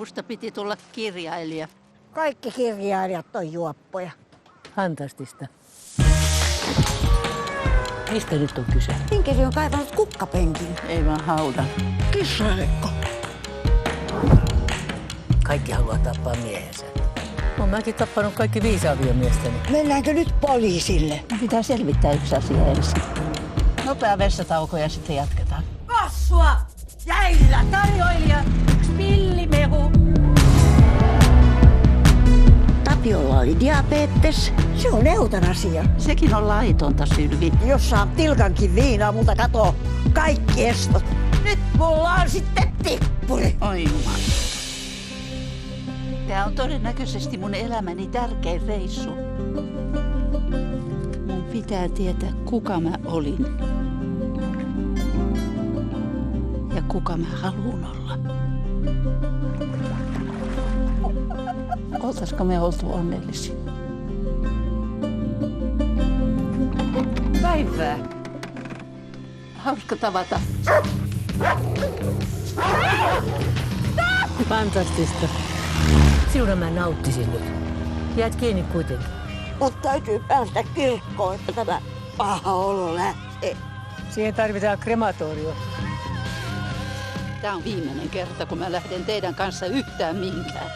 musta piti tulla kirjailija. Kaikki kirjailijat on juoppoja. Fantastista. Mistä nyt on kyse? Inkeri on kaivannut kukkapenkin. Ei vaan hauda. Kissarekko. Kaikki haluaa tappaa miehensä. Olen mäkin tappanut kaikki 5 aviomiestäni. Mennäänkö nyt poliisille? Pitää selvittää yksi asia ensin. Nopea vessatauko ja sitten jatketaan. Kassua! Jäillä tarjoilija! Pillimehu! Tapiolla oli diabetes. Se on eutanasia. Sekin on laitonta, Sylvi. Jos saa tilkankin viinaa, multa katoo kaikki estot. Nyt mulla on sitten tippuri. Oi jumala. Tämä on todennäköisesti mun elämäni tärkein reissu. Mun pitää tietää, kuka mä olin. Ja kuka mä haluun olla. Oltaisiko me oltu onnellisia? Päivää. Hauska tavata. Fantastista. Sinun mä nauttisin nyt. Jäät kiinni kuitenkin. Mut täytyy päästä kirkkoon, että tämä paha olo lähtee. Siihen tarvitaan krematorio. Tämä on viimeinen kerta, kun mä lähden teidän kanssa yhtään mihinkään.